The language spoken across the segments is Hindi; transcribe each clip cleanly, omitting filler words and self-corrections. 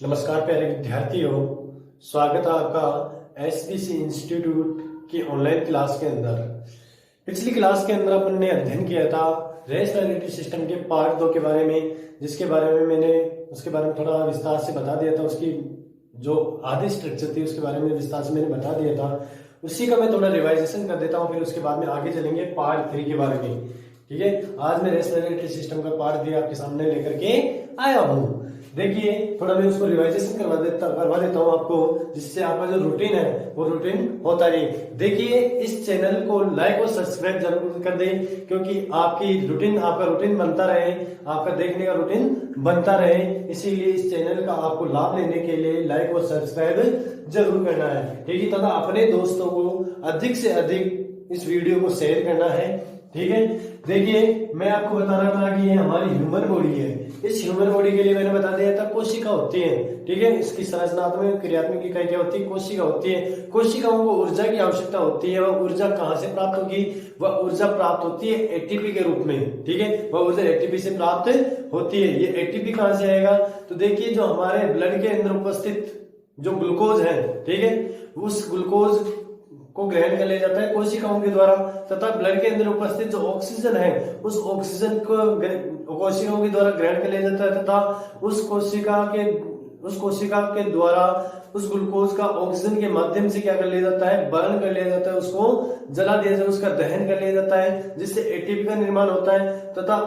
नमस्कार प्यारे विद्यार्थियों, स्वागत है आपका एसबीसी इंस्टीट्यूट की ऑनलाइन क्लास के अंदर। पिछली क्लास के अंदर अपन ने अध्ययन किया था रेस वैलिडिटी सिस्टम के पार्ट 2 के बारे में, जिसके बारे में मैंने उसके बारे में थोड़ा विस्तार से बता दिया था। उसकी जो आधी स्ट्रक्चर थी उसके बारे में विस्तार से मैंने बता दिया था। उसी का मैं थोड़ा रिवाइजेशन कर देता हूँ, फिर उसके बाद में आगे चलेंगे पार्ट 3 के बारे में। ठीक है, आज मैं रेस वैलिडिटी सिस्टम का पार्ट 3 आपके सामने लेकर के आया हूँ। देखिए, थोड़ा मैं उसको रिवाइजेशन करवा देता हूँ आपको, जिससे आपका जो रूटीन है वो रूटीन होता रहे। देखिए, इस चैनल को लाइक और सब्सक्राइब जरूर कर दें, क्योंकि आपका रूटीन बनता रहे, आपका देखने का रूटीन बनता रहे। इसीलिए इस चैनल का आपको लाभ लेने के लिए लाइक और सब्सक्राइब जरूर करना है। ठीक है, तथा अपने दोस्तों को अधिक से अधिक इस वीडियो को शेयर करना है। ठीक है, देखिए, मैं आपको बता रहा था कि ये हमारी ह्यूमन बॉडी है। इस ह्यूमन बॉडी के लिए मैंने बता दिया था कोशिका होती है। ठीक है, इसकी संरचनात्मक क्रियात्मक इकाई क्या होती है? कोशिका होती है। कोशिकाओं को ऊर्जा की आवश्यकता होती है। वह ऊर्जा कहाँ से प्राप्त होगी? वह ऊर्जा प्राप्त होती है एटीपी के रूप में। ठीक है, वह ऊर्जा एटीपी से प्राप्त होती है। ये एटीपी कहाँ से आएगा? तो देखिए, जो हमारे ब्लड के अंदर उपस्थित जो ग्लूकोज है, ठीक है, उस ग्लूकोज को ग्रहण कर लिया जाता है कोशिकाओं के द्वारा, तथा ब्लड के अंदर उपस्थित जो ऑक्सीजन है उस ऑक्सीजन को कोशिकाओं के द्वारा ग्रहण कर लिया जाता है, तथा उस कोशिका के द्वारा उस ग्लूकोज का ऑक्सीजन के माध्यम से क्या कर लिया जाता है? बर्न कर लिया जाता है, उसको जला दिया जाता है, उसका दहन कर लिया जाता है, जिससे एटीपी का निर्माण होता है। तथा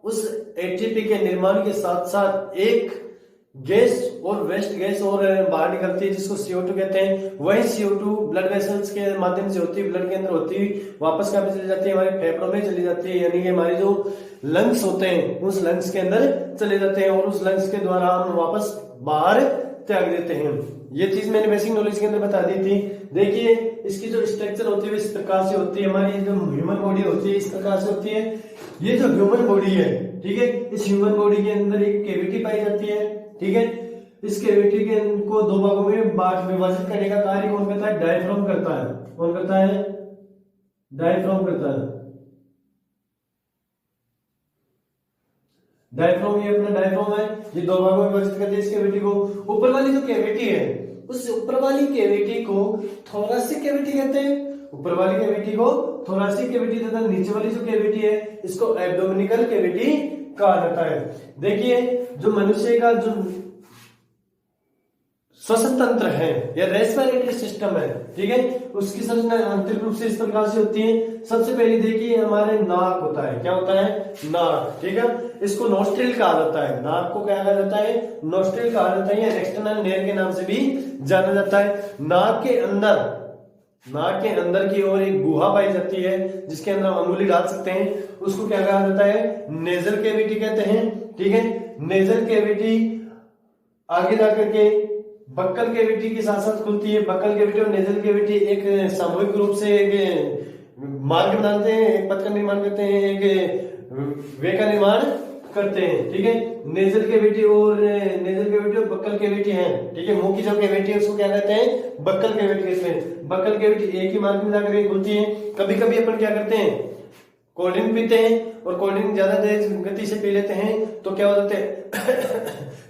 उस एटीपी के निर्माण के साथ साथ एक गैस और वेस्ट गैस और बाहर निकलती है, जिसको CO2 कहते हैं। वही CO2 ब्लड वेसल्स के माध्यम से होती है, ब्लड के अंदर होती है, वापस कहाँ पे चली जाती है? हमारे फेफड़ों में चली जाती है, यानी कि हमारे जो लंग्स होते हैं उस लंग्स के अंदर चले जाते हैं, और उस लंग्स के द्वारा हम वापस बाहर त्याग देते हैं। ये चीज मैंने बेसिक नॉलेज के अंदर बता दी थी। देखिए, इसकी जो स्ट्रक्चर होती है इस प्रकार से होती है। हमारी जो ह्यूमन बॉडी होती है इस प्रकार से होती है। ये जो ह्यूमन बॉडी है, ठीक है, इस ह्यूमन बॉडी के अंदर एक कैविटी पाई जाती है। ठीक है, इस कैविटी के को 2 भागों में विभाजित करने का कार्य कौन करता है? डायफ्राम करता है। कौन करता है? डायफ्राम करता है। डायफ्राम, ये अपना डायफ्राम है, ये 2 भागों में विभाजित करती है इस कैविटी को। ऊपर वाली जो कैविटी है उस ऊपर वाली कैविटी को थोरैसिक कैविटी कहते हैं। ऊपर वाली कैविटी को थोरैसिक कैविटी, तथा नीचे वाली जो कैविटी है इसको एब्डोमिनिकल कैविटी कहा जाता है। देखिए, जो मनुष्य का जो श्वसन तंत्र है या रेस्पिरेटरी सिस्टम है, ठीक है, उसकी संरचना आंतरिक रूप से इस प्रकार से होती है। सबसे पहले देखिए, हमारे नाक होता है। क्या होता है? नाक। ठीक है, इसको नोस्ट्रिल कहा जाता है। नाक को क्या कहा जाता है? नोस्ट्रिल कहा जाता है, या एक्सटर्नल नेयर के नाम से भी जाना जाता है। नाक के अंदर की ओर एक गुहा पाई जाती है, जिसके अंदर हम अंगुली डाल सकते हैं। उसको क्या कहा जाता है? नेजल कैविटी कहते हैं। ठीक है, नेजल कैविटी आगे जाकर के बक्कल कैविटी के साथ साथ खुलती है। बक्कल कैविटी और नेजल कैविटी एक सामूहिक रूप से एक मार्ग बनाते हैं, एक पथ का निर्माण करते हैं, एक वे का निर्माण करते हैं। ठीक है, नेजल कैविटी और बक्कल कैविटी है। ठीक है, मुंह की जो कैविटी है उसको क्या कहते हैं? बक्कल कैविटी कहते हैं। बक्कल कैविटी एक ही मार्ग में जाकर के खुलती है। कभी कभी अपन क्या करते हैं? कोल्ड ड्रिंक पीते हैं, और कोल्ड ड्रिंक ज्यादा तेज गति से पी लेते हैं तो क्या हो जाते हैं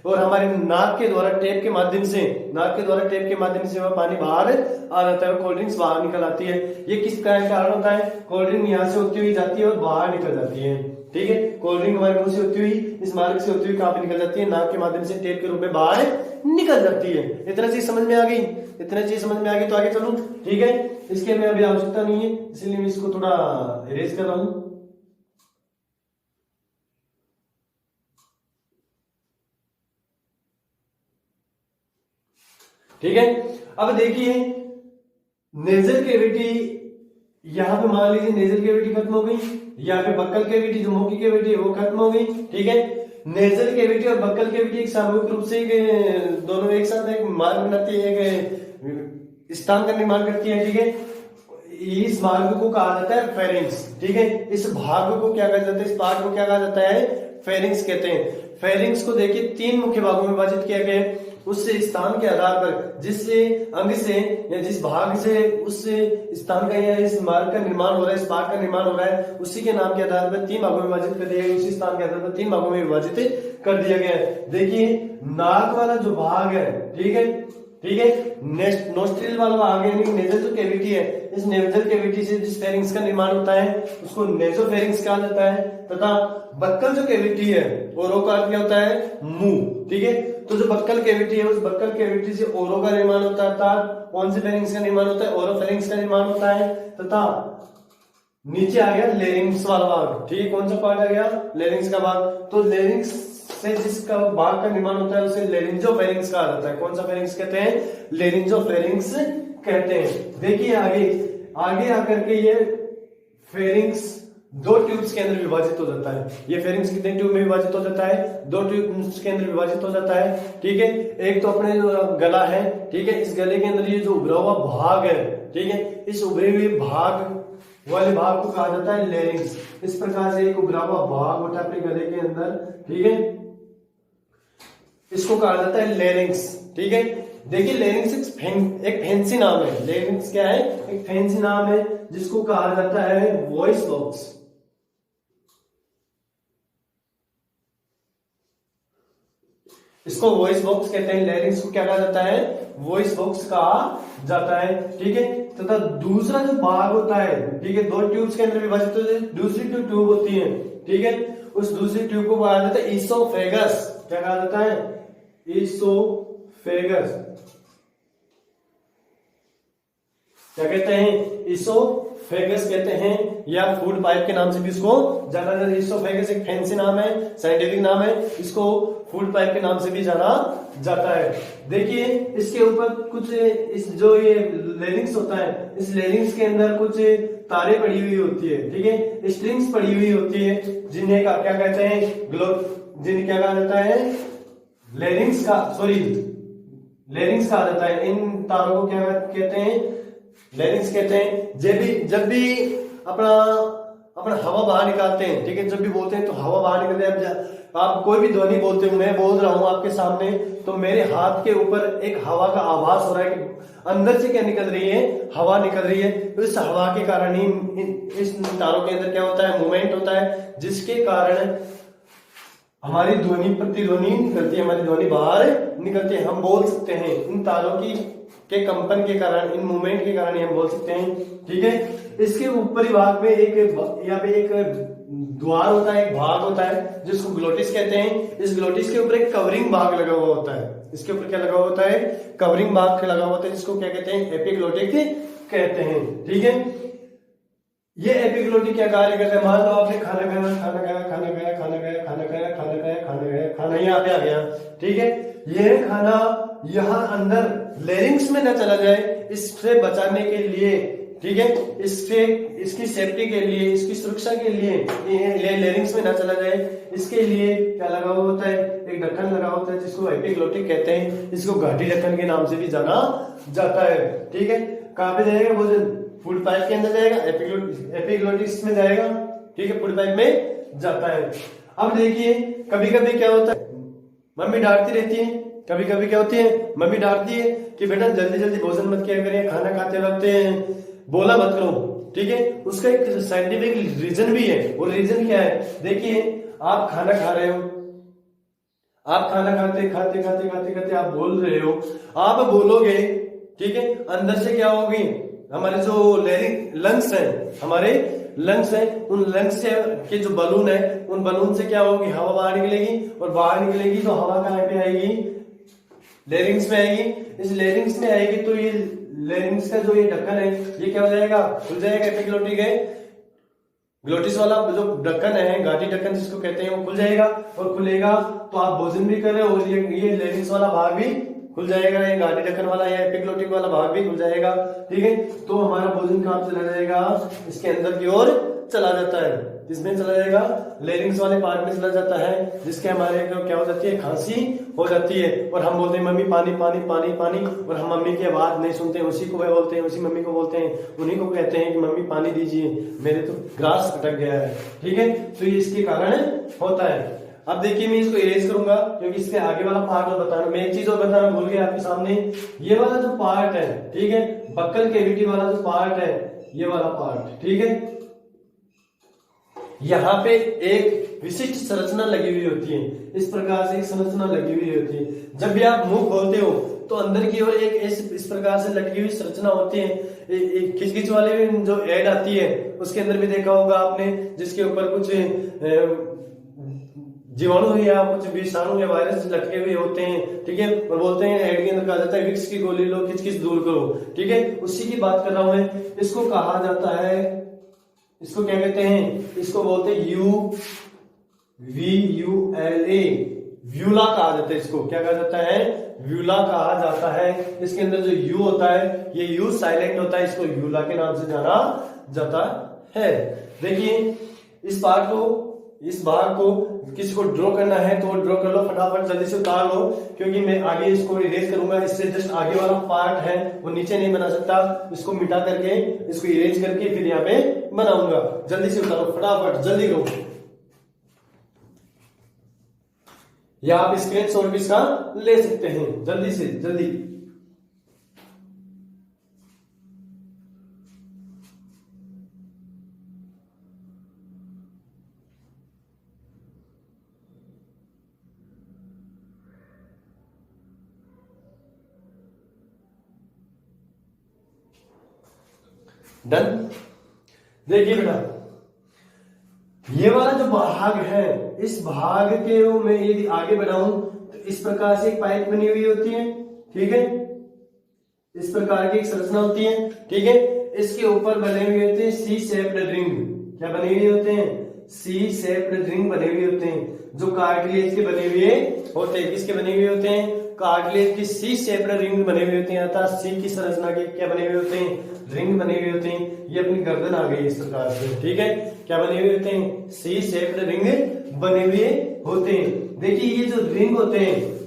और हमारे नाक के द्वारा टेप के माध्यम से वह पानी बाहर आ जाता है, कोल्ड ड्रिंक्स बाहर निकल आती है। ये किस कारण होता है? कोल्ड ड्रिंक यहाँ से होती हुई जाती है और बाहर निकल जाती है। ठीक है, कोल्ड ड्रिंक हमारे मुंह से होती हुई इस मार्ग से होती हुई कहां पे निकल जाती है? नाक के माध्यम से टेप के रूप में बाहर निकल जाती है। इतना चीज समझ में आ गई? तो आगे चलूं? ठीक है, इसके में अभी आवश्यकता नहीं है, इसलिए मैं इसको थोड़ा इरेज कर रहा हूं। ठीक है, अब देखिए, नेजल कैविटी, यहां पे मान लीजिए नेजल कैविटी खत्म हो गई, यहाँ पे बक्कल कैविटी जो मुंह की कैविटी है वो खत्म हो गई। ठीक है, नेजल कैविटी और बक्कल कैविटी एक सामूहिक रूप से दोनों एक साथ एक मार्ग बनाती है, एक स्थान का निर्माण करती है। ठीक है, इस मार्ग को कहा जाता है फेरिंग्स। ठीक है, इस भाग को क्या कहा जाता है? इस पार्ट को क्या कहा जाता है? फेरिंग्स कहते हैं। फेरिंग्स को देखिए 3 मुख्य भागों में विभाजित किया गया है। उस स्थान के आधार पर जिस अंग से या जिस भाग से उस स्थान का या इस मार्ग का निर्माण हो रहा है, इस भाग का निर्माण हो रहा है, उसी के नाम के आधार पर 3 भागों में विभाजित कर दिया गया, उसी स्थान के आधार पर 3 भागों में विभाजित कर दिया गया है। देखिए नाक वाला जो भाग है, ठीक है, ठीक है, नोस्ट्रिल वाला भाग यानी नेजल जो कैविटी है, इस नेजल कैविटी से जिस फेरिंग्स का निर्माण होता है उसको नेजोफेरिंग्स कहा जाता है। तथा बक्कल जो कैविटी है, ओरो का अर्थ क्या होता है, मुंह, ठीक है। तो जो बक्कल कैविटी है, उस बक्कल कैविटी से ओरो का निर्माण होता है, अर्थात कौन से फेरिंग्स का निर्माण होता है, ओरोफेरिंग्स का निर्माण होता है। तथा नीचे आ गया लेरिंग्स वाला भाग, ठीक है, कौन सा पार्ट आ गया, लेरिंग्स का भाग। तो लेरिंग्स से जिसका भाग का निर्माण होता है उसे लेरिंजोफेरिंग्स कहा जाता है। कौन सा फेरिंग्स कहते हैं, लेरिंजोफेरिंग्स कहते हैं। देखिए आगे आगे आकर के ये फेरिंग्स 2 ट्यूब्स के अंदर विभाजित हो जाता है। ये फेरिंग्स कितने ट्यूब में विभाजित हो जाता है, 2 ट्यूब्स के अंदर विभाजित हो जाता है, ठीक है। एक तो अपने जो गला है, ठीक है, इस गले के अंदर ये जो उभरा हुआ भाग है, ठीक है, इस उभरे हुए भाग वाले भाग को कहा जाता है लेरिंग्स। इस प्रकार से एक उभरा हुआ भाग होता है अपने गले के अंदर, ठीक है, इसको कहा जाता है लेरिंग्स, ठीक है। देखिए लेरिंग्स एक फैंसी नाम है, लेरिंग्स क्या है, एक फैंसी नाम है जिसको कहा जाता है वॉइस बॉक्स। इसको वॉइस बॉक्स कहते हैं, लेरिंग्स को क्या कहा जाता है, वॉइस बॉक्स कहा जाता है, ठीक है। तथा दूसरा जो भाग होता है, ठीक है, 2 ट्यूब्स के अंदर विभाजित होते हैं, दूसरी जो ट्यूब होती है, ठीक है, उस दूसरी ट्यूब को कहा जाता है ईसोफेगस। क्या कहा जाता है, ईसोफेगस। क्या कहते हैं, ईसोफेगस कहते हैं, या फूड पाइप के नाम से भी इसको जाना जाता है। ईसोफेगस एक फैंसी नाम है, साइंटिफिक नाम है, इसको फूड पाइप के नाम से भी जाना जाता है। देखिए इसके ऊपर कुछ इस जो ये लेरिंग्स होता है, इस लेरिंग्स के अंदर कुछ तारे पड़ी हुई होती है, ठीक है, स्ट्रिंग्स पड़ी हुई होती है, जिन्हें क्या कहते हैं, जिन्हें क्या कहा जाता है, लेरिंग्स कहा जाता है। इन तारों को क्या कहते हैं, लेरिंग्स कहते हैं। जब भी अपना हवा बाहर निकालते हैं, ठीक है, जब भी बोलते हैं तो हवा बाहर निकलते हैं। आप कोई भी ध्वनि बोलते हो, मैं बोल रहा हूं आपके सामने, तो मेरे हाथ के ऊपर एक हवा का आभास हो रहा है कि अंदर से क्या निकल रही है, हवा निकल रही है। तो इस हवा के कारण ही इस तारों के अंदर क्या होता है, मूवमेंट होता है, जिसके कारण हमारी ध्वनि प्रतिध्वनि निकलती है, हमारी ध्वनि बाहर निकलती है, हम बोल सकते हैं। इन तारों के कंपन के कारण, इन मूवमेंट के कारण हम बोल सकते हैं, ठीक है। इसके ऊपरी भाग में यहाँ पे एक द्वार होता है, एक भाग होता है जिसको ग्लोटिस कहते हैं। इस ग्लोटिस के ऊपर एक कवरिंग भाग लगा हुआ होता है, इसके ऊपर क्या लगा हुआ होता है, कवरिंग भाग लगा हुआ होता है, जिसको क्या कहते हैं, एपिग्लोटिक कहते हैं, ठीक है। ये एपिग्लोटिक क्या कार्य करता है, मान लो आपने खाना यहाँ पे आ गया, ठीक है, यह खाना यहाँ अंदर लेरिंग्स में न चला जाए, इससे बचाने के लिए, ठीक है, इसकी सेफ्टी के लिए, इसकी सुरक्षा के लिए ये लेरिंग्स में ना चला जाए, इसके लिए क्या लगा हुआ होता है, एक ढक्कन लगा होता है जिसको एपिग्लोटिक कहते हैं। इसको घाटी ढक्कन के नाम से भी जाना जाता है, ठीक है। कहाँ पे जाएगा भोजन, फूड पाइप के अंदर जाएगा, एपिग्लोटिस में जाएगा, ठीक है, फूड पाइप में जाता है। अब देखिए कभी कभी क्या होता है, मम्मी डांटती रहती है, कभी कभी क्या होती है, मम्मी डांटती है कि बेटा जल्दी जल्दी भोजन मत किया करिए, खाना खाते वक्त बोला मत करो, ठीक है। उसका एक साइंटिफिक रीजन भी है, वो रीजन क्या है, देखिए आप खाना खा रहे हो, आप खाना खाते आप बोल रहे हो, आप बोलोगे, ठीक है, अंदर से क्या होगी, हमारे जो लंग्स है, हमारे लंग्स है, उन लंग्स से के जो बलून है, उन बलून से क्या होगी, हवा बाहर निकलेगी, और बाहर निकलेगी तो हवा कहाँ पे आएगी, लेरिंग्स में आएगी। इस लेरिंग्स में आएगी तो ये लेरिंग्स का जो ये ढक्कन है, ये क्या हो जाएगा, खुल जाएगा, एपिग्लोटिक है, ग्लोटिस वाला जो ढक्कन है, घाटी ढक्कन जिसको कहते हैं, वो खुल जाएगा, और खुलेगा तो आप भोजन भी कर रहे हो, और ये लेरिंग्स वाला भाग भी खुल जाएगा, ये घाटी ढक्कन वाला या एपिग्लोटिक वाला भाग भी खुल जाएगा, ठीक है। तो हमारा भोजन कहाँ चला जाएगा, इसके अंदर की ओर चला जाता है, इसमें चला जाएगा, लेरिंग्स वाले पार्ट में चला जाता है, जिसके हमारे क्या हो जाती है, खांसी हो जाती है, और हम बोलते हैं मम्मी पानी पानी पानी पानी, और हम मम्मी की आवाज नहीं सुनते हैं, उसी को वह बोलते हैं, उसी मम्मी को बोलते हैं, उन्हीं को कहते हैं कि मम्मी पानी दीजिए, मेरे तो ग्रास अटक गया है, ठीक है। तो ये इसके कारण होता है। अब देखिए मैं इसको इरेज करूंगा क्योंकि इसके आगे वाला पार्ट और बताना, मैं एक चीज और बताना भूल गया आपके सामने, ये वाला जो पार्ट है, ठीक है, बक्कल कैविटी वाला जो पार्ट है, ये वाला पार्ट, ठीक है, यहाँ पे एक विशिष्ट संरचना लगी हुई होती है, इस प्रकार से एक संरचना लगी हुई होती है। जब भी आप मुंह खोलते हो तो अंदर की ओर एक इस प्रकार से लटकी हुई संरचना होती है। खिचखिच वाले जो एड आती है उसके अंदर भी देखा होगा आपने, जिसके ऊपर कुछ जीवाणु या कुछ विषाणु या वायरस लटके हुए होते हैं, ठीक है, और बोलते हैं एड के अंदर कहा जाता है विक्स की गोली लो, खिचखिच दूर करो, ठीक है, उसी की बात कर रहा हूं मैं। इसको कहा जाता है, इसको क्या कहते हैं, इसको बोलते हैं VULA, व्यूला कहा जाता है। इसको क्या कहा जाता है, व्यूला कहा जाता है। इसके अंदर जो यू होता है, ये यू साइलेंट होता है, इसको व्यूला के नाम से जाना जाता है। देखिए इस भाग को किसी को ड्रॉ करना है तो ड्रॉ कर लो, फटाफट जल्दी से उतार लो, क्योंकि मैं आगे इसको इरेज करूंगा। इससे जस्ट आगे वाला पार्ट है वो नीचे नहीं बना सकता, इसको मिटा करके इसको इरेज करके फिर यहाँ पे बनाऊंगा। जल्दी से उतारो, फटाफट जल्दी करो, या आप स्क्रीनशॉट भी इसका ले सकते हैं, जल्दी से जल्दी। डन। देखिए बेटा, ये वाला जो भाग है, इस भाग के मैं यदि आगे बढ़ाऊं तो इस प्रकार से एक पाइप बनी हुई होती है, ठीक है, इस प्रकार की एक संरचना होती है, ठीक है। इसके ऊपर बने हुए होते हैं सी शेप्ड रिंग। क्या बने हुए होते हैं, सी शेप्ड रिंग बने हुए होते हैं, जो कार्टिलेज के बने हुए होते हैं। किसके बने हुए होते हैं, कार्टिलेज की सी शेप्ड रिंग बने हुए होते हैं, अर्थात सी की संरचना के क्या बने हुए होते हैं, रिंग बने हुए होते हैं। ये अपनी गर्दन आ गई इस प्रकार से, ठीक है, क्या बने हुए होते हैं, सी शेप्ड रिंग बने हुए होते हैं। देखिए ये जो रिंग होते हैं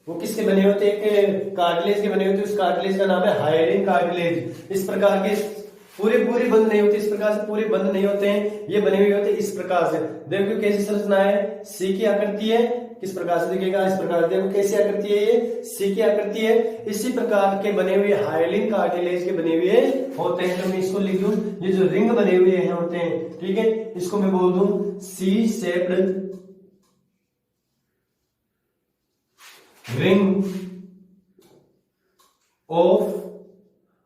वो किसके बने होते हैं, कार्टिलेज के बने होते हैं। उस कार्टिलेज का नाम है हाइलिन कार्टिलेज। इस प्रकार के पूरे बंद नहीं होते, इस प्रकार से पूरे बंद नहीं होते हैं, ये बने हुए होते हैं इस प्रकार से। देखो कैसी संरचना है, सी की आकृति है, किस प्रकार से दिखेगा, इस प्रकार। देखो कैसी आकृति है, ये सी की आकृति है। इसी प्रकार के बने हुए हाइलिन कार्टिलेज के बने हुए होते हैं। तो मैं इसको लिख दूं, ये जो रिंग बने हुए हैं होते हैं, ठीक है, इसको मैं बोल दूं C shaped ring of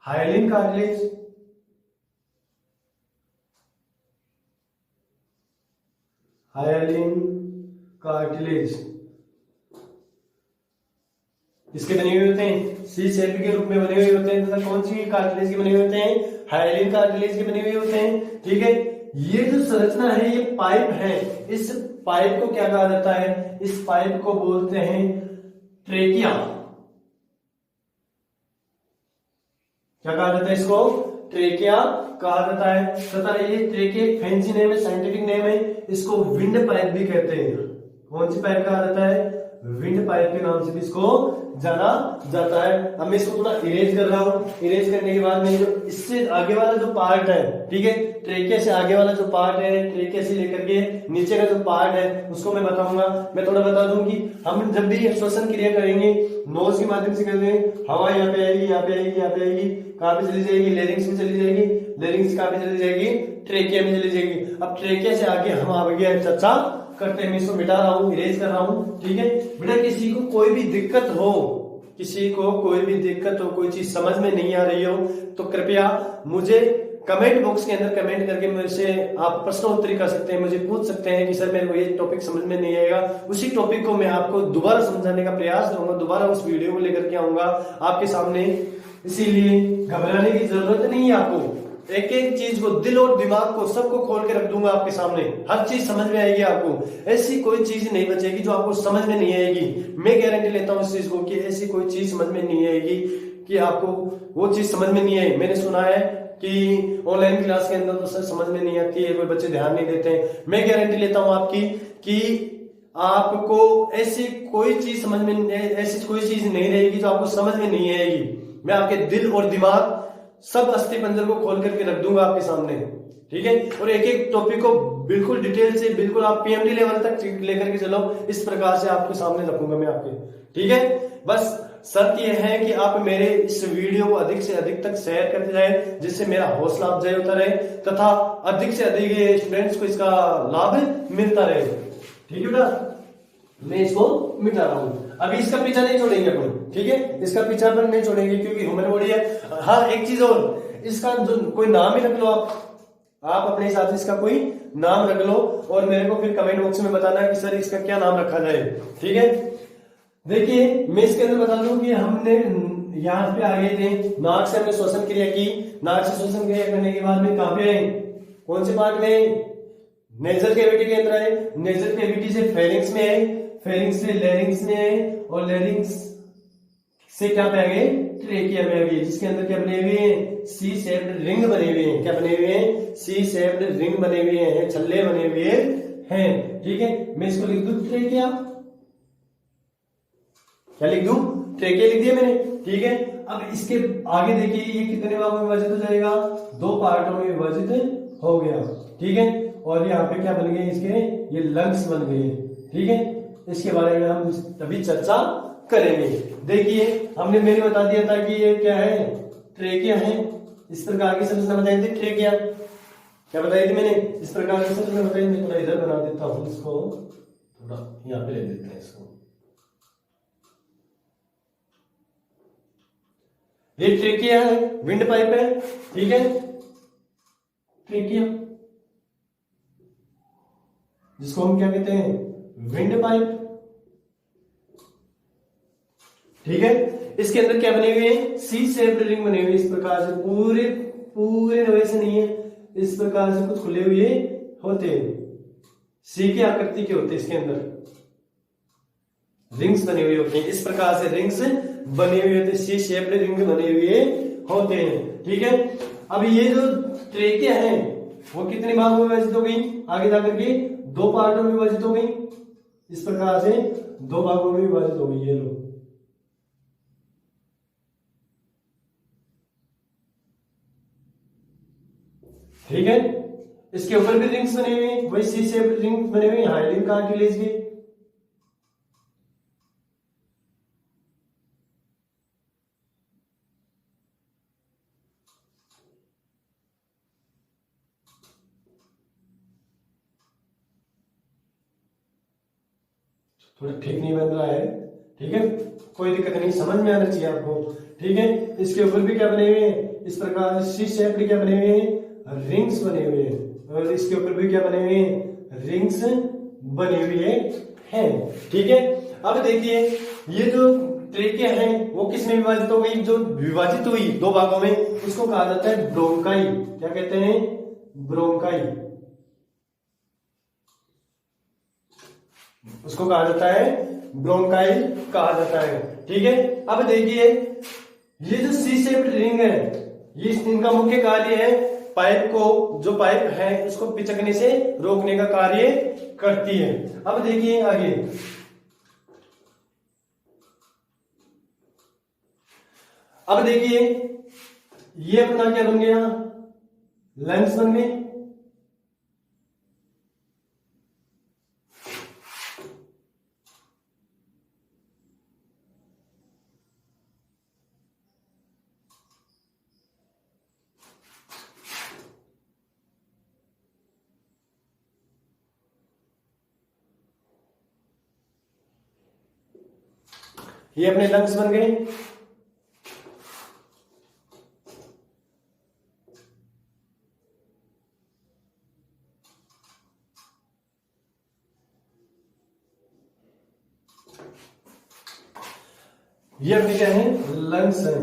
hyaline cartilage. Hyaline cartilage इसके बने हुए होते हैं, सी शेप के रूप में बने हुए होते हैं। तथा कौन सी कार्टिलेज के बने हुए होते हैं, हाइलिन कार्टिलेज के बने हुए होते हैं, ठीक है। ये जो संरचना है, ये पाइप है। इस पाइप को क्या कहा जाता है, इस पाइप को बोलते हैं ट्रेकिया। क्या कहा जाता है, इसको ट्रेकिया कहा जाता है। तथा ये ट्रेकिया एक फैंसी नेम है, साइंटिफिक नेम है। इसको विंड पाइप भी कहते हैं। कौन सी पाइप कहा जाता है, विंड पाइप के नाम से भी इसको जाना जाता है। अब मैं इसको थोड़ा इरेज कर रहा हूँ। इरेज करने के बाद में जो इससे आगे वाला जो पार्ट है, ठीक है, ट्रेकिया से आगे वाला जो पार्ट है, ट्रेकिया से लेकर के नीचे का जो पार्ट है उसको मैं बताऊंगा। मैं थोड़ा बता दूं कि हम जब भी श्वसन क्रिया करेंगे नोज के माध्यम से करते हैं, हवा यहाँ पे आएगी, यहाँ पे आएगी, यहाँ पे आएगी, कहाँ पे चली जाएगी, लेरिंग्स में चली जाएगी, लेरिंग्स कहाँ पे चली जाएगी, ट्रेकिया में चली जाएगी। अब ट्रेकिया से आगे हम आगे चर्चा करते हैं। मैं इसको मिटा रहा हूँ, इरेज कर रहा हूँ, ठीक है। बेटा किसी को कोई भी दिक्कत हो, किसी को कोई भी दिक्कत हो, कोई चीज समझ में नहीं आ रही हो, तो कृपया मुझे कमेंट बॉक्स के अंदर कमेंट करके मुझसे आप प्रश्नोत्तरी कर सकते हैं, मुझे पूछ सकते हैं कि सर मेरे को ये टॉपिक समझ में नहीं आएगा। उसी टॉपिक को मैं आपको दोबारा समझाने का प्रयास करूंगा, दोबारा उस वीडियो को लेकर के आऊंगा आपके सामने। इसीलिए घबराने की जरूरत नहीं है आपको। एक एक चीज को, दिल और दिमाग को, सबको खोल के रख दूंगा आपके सामने। हर चीज समझ में आएगी आपको। ऐसी कोई चीज नहीं बचेगी जो आपको समझ में नहीं आएगी। मैं गारंटी लेता हूँ इस चीज को कि ऐसी कोई चीज समझ में नहीं आएगी कि आपको वो चीज समझ में नहीं आई। मैंने सुना है कि ऑनलाइन क्लास के अंदर तो सर समझ में नहीं आती है, कोई बच्चे ध्यान नहीं देते हैं। मैं गारंटी लेता हूँ आपकी कि आपको ऐसी कोई चीज समझ में, ऐसी कोई चीज नहीं रहेगी जो आपको समझ में नहीं आएगी। मैं आपके दिल और दिमाग सब अस्थि पंजर को खोल करके रख दूंगा आपके सामने, ठीक है। और एक एक टॉपिक को बिल्कुल डिटेल से, बिल्कुल आप पीएमडी लेवल तक लेकर के चलो, इस प्रकार से आपके सामने रखूंगा मैं आपके। ठीक है, बस शर्त यह है कि आप मेरे इस वीडियो को अधिक से अधिक तक शेयर करते जाए, जिससे मेरा हौसला अफजाई होता रहे तथा अधिक से अधिक स्टूडेंट्स को इसका लाभ मिलता रहे। ठीक है बेटा, मैं इसको मिटा रहा हूं। अभी इसका पीछा नहीं छोड़ेंगे अपन, ठीक है, इसका पीछा अपन नहीं छोड़ेंगे क्योंकि ह्यूमन बॉडी है। हाँ, एक चीज और, इसका जो कोई नाम ही रख लो आप अपने हिसाब से इसका कोई नाम रख लो और मेरे को फिर कमेंट बॉक्स में बताना है कि सर इसका क्या नाम रखा जाए। ठीक है, देखिए मैं इसके अंदर बता दूं कि हमने यहाँ पे आ गए थे, नाक से हमने श्वसन क्रिया की, नाक से श्वसन क्रिया करने के बाद में कहां पे आए, कौन से पार्ट में, नेजल कैविटी के अंदर आए, नेजल कैविटी से फेरिंग्स में आए, फेरिंग्स से लैरिंग्स में आए और लैरिंग्स से क्या पे आ गए, ट्रेकिया में आ गए, जिसके अंदर क्या बने हुए हैं, सी शेप्ड रिंग बने हुए हैं। क्या बने हुए हैं, सी शेप्ड रिंग बने हुए हैं, छल्ले बने हुए हैं। ठीक है, मैं इसको लिख दूं ट्रेकिया, क्या लिख दूं, ट्रेकिया लिख दिया मैंने। ठीक है, अब इसके आगे देखिए ये कितने भागों में विभाजित हो जाएगा, 2 पार्टों में विभाजित हो गया। ठीक है, और यहाँ पे क्या बन गए इसके, ये लंग्स बन गए। ठीक है, इसके बारे में हम तभी चर्चा करेंगे। देखिए हमने मैंने बता दिया था कि ये क्या है, ट्रेकिया है, इस प्रकार की संरचना बताई थी ट्रेकिया, क्या बताई थी मैंने, इस प्रकार की संरचना बताई। मैं थोड़ा इधर बना देता हूं इसको, थोड़ा यहाँ पे ले लेते हैं इसको। ये ट्रेकिया है, विंड पाइप है। ठीक है, ट्रेकिया जिसको हम क्या कहते हैं, विंड पाइप। ठीक है, इसके अंदर क्या बने हुए हैं, सी शेप्ड रिंग बने हुए, इस प्रकार से पूरे पूरे वैसे नहीं है, इस प्रकार से कुछ खुले हुए होते हैं, सी की आकृति के होते हैं, इसके अंदर रिंग्स बने हुए होते हैं, इस प्रकार से रिंग्स बने हुए होते हैं, सी शेप्ड रिंग बने हुए होते हैं। ठीक है, अब ये जो ट्रेकिया है वो कितने भागों में विभाजित हो गई, आगे जाकर के 2 पार्टों में विभाजित हो गई, इस प्रकार से 2 भागों में विभाजित हो गई। ये लो, ठीक है, इसके ऊपर भी रिंग्स बने हुए हैं, वही सी शेप रिंग बने हुए हैं, हाइलिंग कार्टिलेज के। थोड़ा ठीक नहीं बन रहा है, ठीक है, कोई दिक्कत नहीं, समझ में आना चाहिए आपको। ठीक है, इसके ऊपर भी क्या बने हुए हैं, इस प्रकार सी शेप क्या बने हुए हैं, रिंग्स बने हुए हैं, और इसके ऊपर भी क्या बने हुए हैं, रिंग्स बने हुए हैं। ठीक है, अब देखिए ये जो ट्रेकिया है वो किस में विभाजित हो गई, जो विभाजित हुई 2 भागों में, उसको कहा जाता है ब्रोंकाई। क्या कहते हैं, ब्रोंकाई, उसको कहा जाता है ब्रोंकाई कहा जाता है। ठीक है, अब देखिए ये जो सी शेप्ड रिंग है, ये इनका मुख्य कार्य है पाइप को, जो पाइप है उसको पिचकने से रोकने का कार्य करती है। अब देखिए आगे, अब देखिए ये अपना क्या बन गया, लंग्स बन गए। ये अपने लंग्स बन गए। ये अपने क्या है, लंग्स है।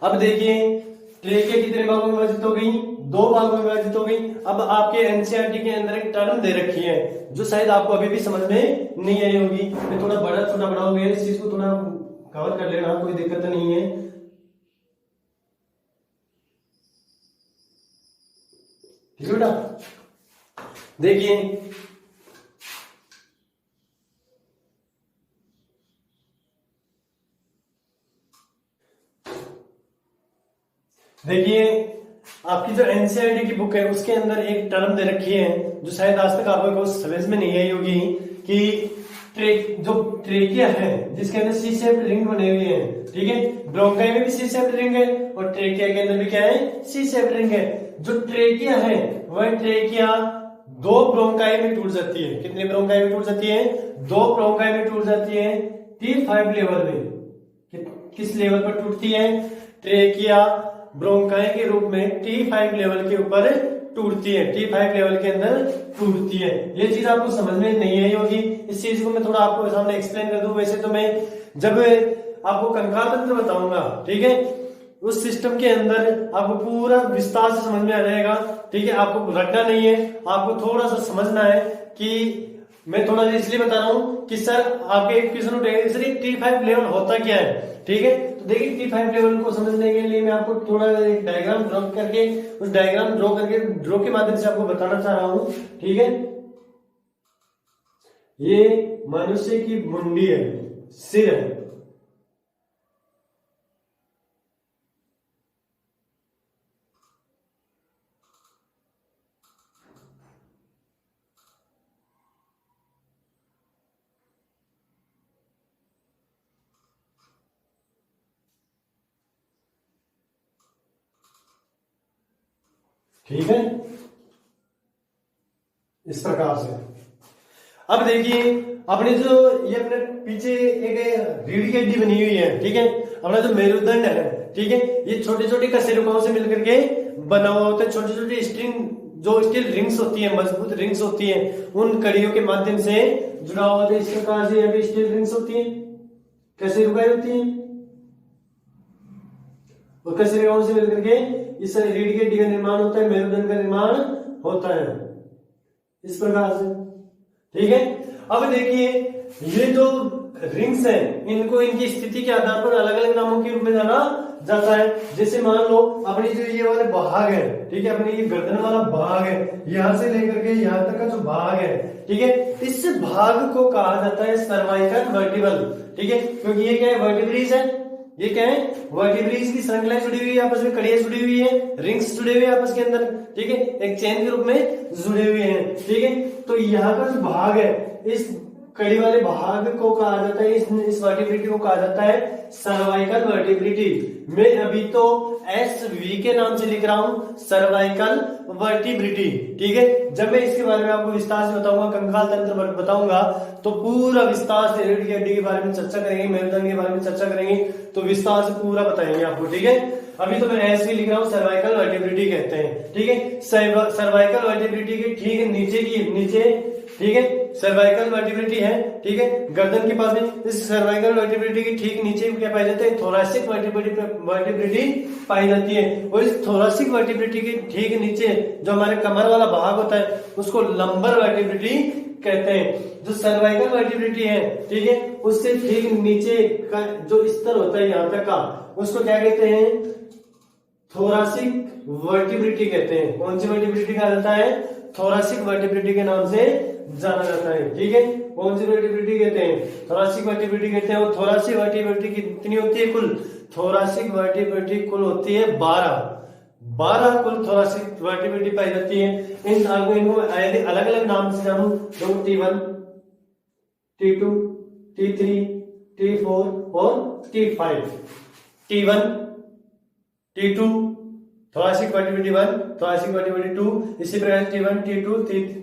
अब देखिए ट्रेकिया कितने भागों में विभाजित हो गई, 2 भागों में विभाजित हो गई। अब आपके एनसीईआरटी के अंदर एक टर्म दे रखी है जो शायद आपको अभी भी समझ में नहीं आई होगी, मैं थोड़ा बड़ा छोटा बड़ा हो गया, इस चीज को थोड़ा कवर कर लेना, कोई दिक्कत नहीं है। ठीक है बेटा, देखिए देखिए आपकी जो एनसीईआरटी की बुक है उसके अंदर एक टर्म दे रखी है जो शायद आज तक आपको समझ में नहीं आई होगी कि जो ट्रेकिया है जिसके अंदर सी शेप रिंग बने हुए हैं, ठीक है, ब्रोंकाई में भी सी शेप रिंग है और ट्रेकिया के अंदर भी क्या है, सी शेप रिंग है। जो ट्रेकिया है वह ट्रेकिया दो ब्रोंकाई में टूट जाती है। कितने ब्रोंकाई में टूट जाती है? दो ब्रोंकाई में टूट जाती है T5 लेवल में। किस लेवल पर टूटती है? ट्रेकिया ब्रोंकाई के रूप में T5 लेवल के ऊपर टूटती है, T5 लेवल के अंदर टूटती है। ये चीज आपको समझ में नहीं आई होगी, इस चीज को मैं थोड़ा आपको सामने एक्सप्लेन कर दूं। वैसे तो मैं जब आपको कंकाल तंत्र बताऊंगा, ठीक है, उस सिस्टम के अंदर आपको पूरा विस्तार से समझ में आ जाएगा, ठीक है। आपको रटना नहीं है, आपको थोड़ा सा समझना है कि मैं थोड़ा सा इसलिए बता रहा हूँ कि सर आपके क्वेश्चन उठेगा सर T5 लेवल होता क्या है, ठीक है। तो देखिए T5 लेवल को समझने के लिए मैं आपको थोड़ा एक डायग्राम ड्रॉ करके उस डायग्राम ड्रॉ के माध्यम से आपको बताना चाह रहा हूँ, ठीक है। ये मनुष्य की मुंडी है, सिर है, ठीक है, इस प्रकार से। अब देखिए अपने जो ये अपने पीछे एक रीढ़ की हड्डी बनी हुई है, ठीक है, अपना जो मेरुदंड है, ठीक है, ये छोटे छोटे कशेरुकाओं से मिलकर के बना हुआ होता है। छोटे छोटे स्ट्रिंग जो स्टील रिंग्स होती है, मजबूत रिंग्स होती है, उन कड़ियों के माध्यम से जुड़ा हुआ होता है। इस प्रकार से यहाँ पे स्टील रिंग्स होती है, कशेरुकाएं होती है, और कशेरुकाओं से मिलकर के इस रीढ़ की हड्डी का निर्माण होता है, मेरुदंड का निर्माण होता है, इस प्रकार से, ठीक है। अब देखिए ये जो रिंग्स हैं इनको इनकी स्थिति के आधार पर अलग अलग नामों के रूप में जाना जाता है। जैसे मान लो अपनी जो ये वाले भाग है, ठीक है, अपनी ये गर्दन वाला भाग है, यहां से लेकर के यहां तक का जो भाग है, ठीक है, इस भाग को कहा जाता है सर्वाइकल वर्टिब्रल, ठीक है, क्योंकि ये क्या है, वर्टिब्रीज है, ये क्या है, वर्टिब्रीज की श्रृंखलाएं जुड़ी हुई है, आपस में कड़ियां जुड़ी हुई है, रिंग्स जुड़े हुए हैं आपस के अंदर, ठीक है, एक चेन के रूप में जुड़े हुए हैं, ठीक है। तो यहाँ का जो भाग है, इस कड़ी वाले भाग को कहा जाता है, इस वर्टिब्रिटी को कहा जाता है सर्वाइकल वर्टिब्रिटी। मैं अभी तो SV के नाम से लिख रहा हूं, सर्वाइकल वर्टिब्रिटी, ठीक है। जब मैं इसके बारे में आपको विस्तार से बताऊंगा, कंकाल तंत्र बताऊंगा, तो पूरा विस्तार से रीढ़ की हड्डी के बारे में चर्चा करेंगे, मेरुदंड के बारे में चर्चा करेंगे, तो विस्तार से पूरा बताएंगे आपको, ठीक है। अभी तो मैं SV लिख रहा हूं, सर्वाइकल वर्टिब्रिटी कहते हैं, ठीक है। सर्वाइकल वर्टिब्रिटी के ठीक नीचे, ठीक है, सर्वाइकल वर्टिब्रिटी है, ठीक है, गर्दन के पास में। इस सर्वाइकल वर्टिब्रिटी के ठीक नीचे क्या पाई जाती है, थोरैसिक वर्टिब्रिटी पाई जाती है। और इस थोरैसिक वर्टिब्रिटी के ठीक नीचे जो हमारे कमर वाला भाग होता है उसको लंबर वर्टिब्रिटी कहते हैं। जो सर्वाइकल वर्टिब्रिटी है, ठीक है, उससे ठीक नीचे का जो स्तर होता है यहाँ तक का, उसको क्या कहते हैं, थोरैसिक वर्टिब्रिटी कहते हैं। कौन सी वर्टिब्रिटी कहा जाता है, थोरैसिक वर्टिब्रिटी के नाम से जाना जाता है, ठीक है। कौन सी वर्टिब्रिटी कहते हैं, थोरैसिक वर्टिब्रिटी कहते हैं। और थोरैसिक वर्टिब्रिटी कितनी होती है कुल, थोरैसिक वर्टिब्रिटी कुल होती है 12 कुल थोरैसिक वर्टिब्रिटी पाई जाती है। इनको अलग अलग नाम से जानूं तो T1, T2, T3, T4 और T5। T1, T2 thoracic वर्टिब्रिटी 1, thoracic वर्टिब्रिटी 2, इसी प्रकार T1, T2,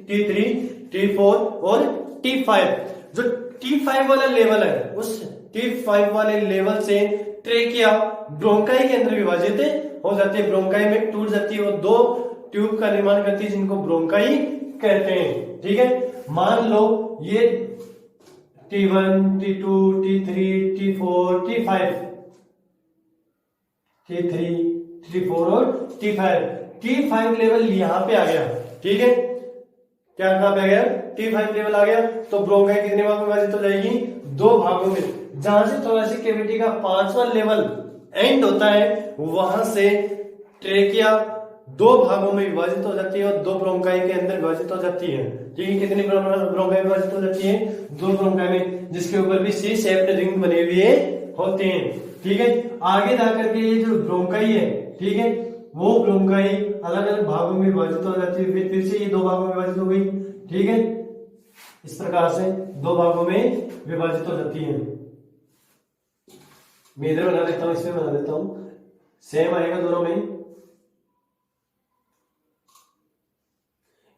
T3, T4 और T5। जो T5 वाला लेवल है, उस T5 वाले लेवल से ट्रेकिया ब्रोंकाई के अंदर विभाजित हो जाती है, ब्रोंकाई में टूट जाती है और दो ट्यूब का निर्माण करती है जिनको ब्रोंकाई कहते हैं, ठीक है। मान लो ये T1, T2, T3, T4, T5, T3, T4 और T5 लेवल यहाँ पे आ गया, ठीक है। क्या कहा पे आ गया, T5 लेवल आ गया, तो ब्रोंकाई कितने भागों में विभाजित हो जाएगी, 2 भागों में। जहां से थोरैसिक कैविटी का 5वां लेवल एंड होता है, वहां से ट्रेकिया 2 भागों में विभाजित हो जाती है और 2 ब्रोंकाई के अंदर विभाजित हो जाती है, ठीक है। कितनी ब्रोंकाई विभाजित हो जाती है, 2 ब्रोंकाई में, जिसके ऊपर भी सी शेप्ड रिंग बने हुए होते हैं, ठीक है। आगे जाकर के ये जो ब्रोंकाई है, ठीक है, वो ब्रोंकाई अलग अलग भागों में विभाजित हो जाती है, फिर से ये दो भागों में विभाजित हो गई। ठीक है, इस प्रकार से दो भागों में विभाजित हो जाती है। मैं इधर बना देता हूं, इसमें बना देता हूं, सेम आएगा दोनों में।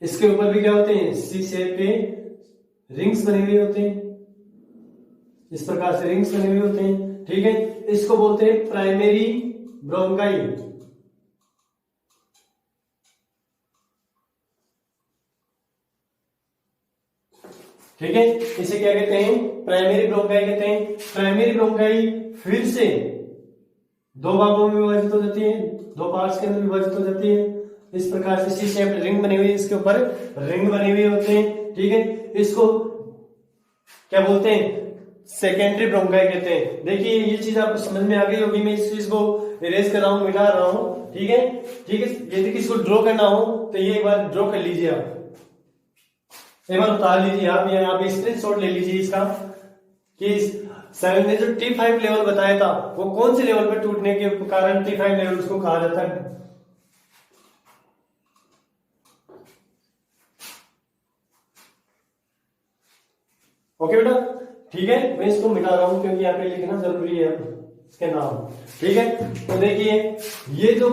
इसके ऊपर भी क्या होते हैं, सी शेप के रिंग्स बने हुए होते हैं, इस प्रकार से रिंग्स बने हुए होते हैं। ठीक है, इसको बोलते हैं प्राइमरी ब्रोंकाई। ठीक है, इसे क्या कहते हैं, प्राइमरी ब्रोंकाई कहते हैं। प्राइमरी ब्रोंकाई फिर से दो भागों में विभाजित हो जाती है, दो पार्ट्स के अंदर विभाजित हो जाती है। इस प्रकार से सी शेप रिंग बनी हुई है, इसके ऊपर रिंग बने हुए होते हैं। ठीक है, इसको क्या बोलते हैं, सेकेंडरी ब्रोंकाई कहते हैं। देखिए ये चीज आपको समझ में आ गई होगी, मैं इस चीज को इरेज कर रहा हूं, मिटा रहा हूं। ठीक है, ठीक है, यदि किसी को ड्रॉ करना हो तो ये एक बार ड्रॉ कर लीजिए, आप एक बार उतार लीजिए, आप यहाँ पे स्क्रीनशॉट ले लीजिए इसका, कि सर ने जो T5 लेवल बताया था वो कौन से लेवल पर टूटने के कारण T5 लेवल उसको कहा जाता है। ओके बेटा, ठीक है, मैं इसको मिटा रहा हूं क्योंकि यहाँ पे लिखना जरूरी है इसके नाम। ठीक है, तो देखिए ये जो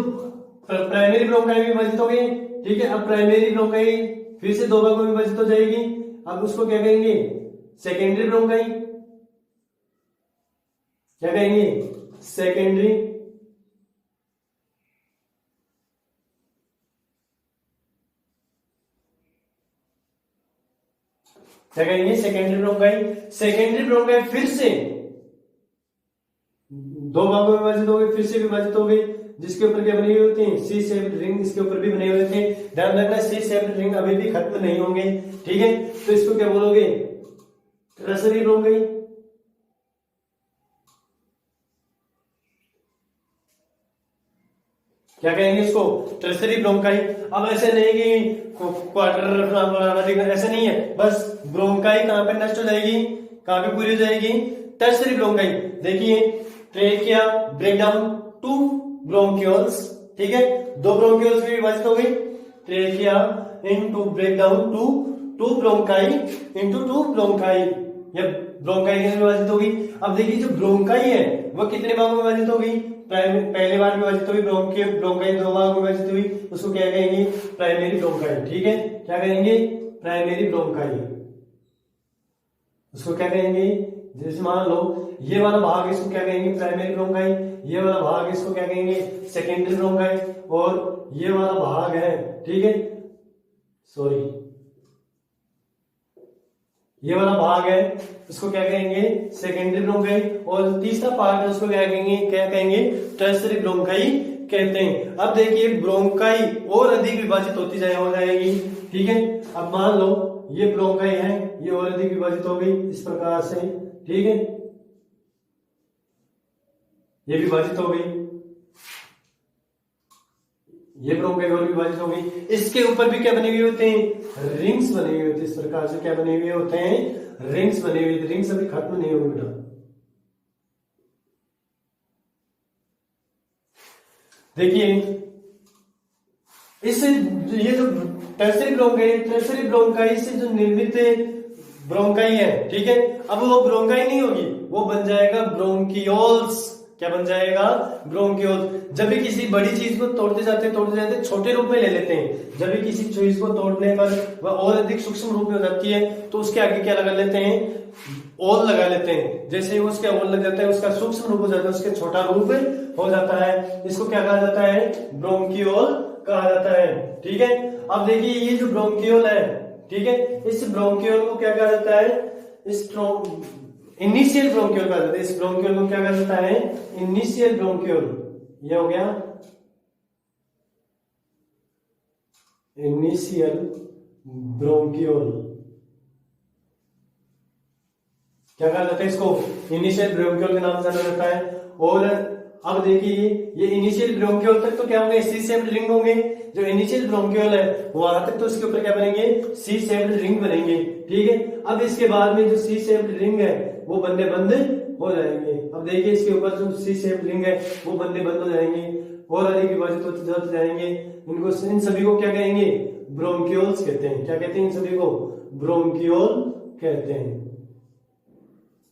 प्राइमरी ब्रोंकाई में विभाजित हो गई। ठीक है, अब प्राइमरी ब्रोंकाई फिर से दो भागों में विभाजित हो जाएगी। अब उसको क्या कहेंगे, सेकेंडरी ब्रोंकाई। क्या कहेंगे, सेकेंडरी। क्या कहेंगे, सेकेंडरी ब्रोंकाई। सेकेंडरी ब्रोंकाई फिर से दो भागों में विभाजित हो गई, फिर से विभाजित हो गई, जिसके ऊपर क्या बने हुए होते हैं, सी शेप्ड रिंग, इसके ऊपर भी बने हुए थे। ध्यान रखना, सी शेप्ड रिंग अभी भी खत्म नहीं होंगे। ठीक है, तो इसको क्या बोलोगे, टर्सरी ब्रोंकाई। क्या कहेंगे इसको, टर्सरी ब्रोंकाई। अब ऐसे नहीं कि क्वार्टर, ऐसे नहीं है, बस ब्रोंकाई कहां पे नष्ट हो जाएगी, कहां पे पूरी हो जाएगी, टर्सरी ब्रोंकाई। देखिए ट्रेकिया ब्रेकडाउन टू ब्रोंक्यूल्स। ठीक है, दो ब्रोंक्यूल्स में विभाजित हो गई, trachea into breakdown to two bronchi into two bronchi, या ब्रोंकाई में विभाजित होगी। अब देखिए जो ब्रोंकाई है वो कितने भागों में विभाजित होगी, पहले बार विभाजित हुई, ब्रोंकाई दो भागों में विभाजित हुई, उसको क्या कहेंगे, प्राइमरी ब्रोंकाई। ठीक है, क्या कहेंगे, प्राइमरी ब्रोंकाई, उसको क्या कहेंगे, जैसे मान लो ये वाला भाग इसको क्या कहेंगे, प्राइमरी ब्रोंकाई, ये वाला भाग इसको क्या कहेंगे, सेकेंडरी ब्रोंकाई, और ये वाला भाग है, ठीक है, सॉरी, ये वाला भाग है इसको क्या कहेंगे, सेकेंडरी ब्रोंकाई, और तीसरा पार्ट है उसको क्या कहेंगे, टर्सरी ब्रोंकाई कहते हैं। अब देखिए ब्रोंकाई और अधिक विभाजित होती हो जाएगी। ठीक है, अब मान लो ये ब्रोंकाई है, ये और अधिक विभाजित हो गई इस प्रकार से। ठीक है, ये विभाजित हो गई, ये ब्रोंकाई और विभाजित हो गई। इसके ऊपर भी क्या बने हुए होते हैं, रिंग्स बने हुए होते हैं, इस प्रकार से क्या बने हुए होते हैं, रिंग्स बने हुए। रिंग्स अभी खत्म नहीं होंगे बेटा। देखिए इससे ये जो टर्सरी ब्रोंकाई से जो निर्मित ब्रोंकाई है, ठीक है, अब वो ब्रोंकाई नहीं होगी, वो बन जाएगा ब्रोंकियोल्स। क्या बन जाएगा, ब्रोंकियोल्स। जब भी किसी बड़ी चीज को तोड़ते जाते छोटे रूप में ले लेते हैं, जब भी किसी चीज को तोड़ने पर वह और अधिक सूक्ष्म रूप में हो जाती है तो उसके आगे क्या लगा लेते हैं, ओल लगा लेते हैं। जैसे ही उसके ओल लग जाता है उसका सूक्ष्म रूप हो जाता है, उसके छोटा रूप हो जाता है, इसको क्या कहा जाता है, ब्रोंकियोल कहा जाता है। ठीक है, अब देखिए ये जो ब्रोंकियोल है, ठीक है, इस ब्रोंकियोल को क्या कहा जाता है, इनिशियल ब्रोंकियोल कहा जाता है। इस ब्रोंकियोल को क्या कहा जाता है, इनिशियल ब्रोंकियोल। ये हो गया इनिशियल ब्रोंकियोल। क्या कहा जाता है इसको, इनिशियल ब्रोंकियोल के नाम से जाना जाता है। और अब देखिए ये इनिशियल ब्रोंकियोल तक तो क्या होंगे, सी शेप्ड रिंग होंगे। जो इनिशियल ब्रोंकियोल है वहां तक तो इसके ऊपर क्या बनेंगे, सी शेप्ड रिंग बनेंगे। ठीक है, अब इसके बाद में जो सी शेप्ड रिंग है वो बनने बंद हो जाएंगे। अब देखिए इसके ऊपर जो सी शेप्ड रिंग है वो बनने बंद हो जाएंगे, और अधिक विभाजित होते जाएंगे। इन सभी को क्या कहेंगे? ब्रोंक्यूल्स कहते हैं। क्या कहते हैं इन सभी को? ब्रोंक्यूल कहते हैं।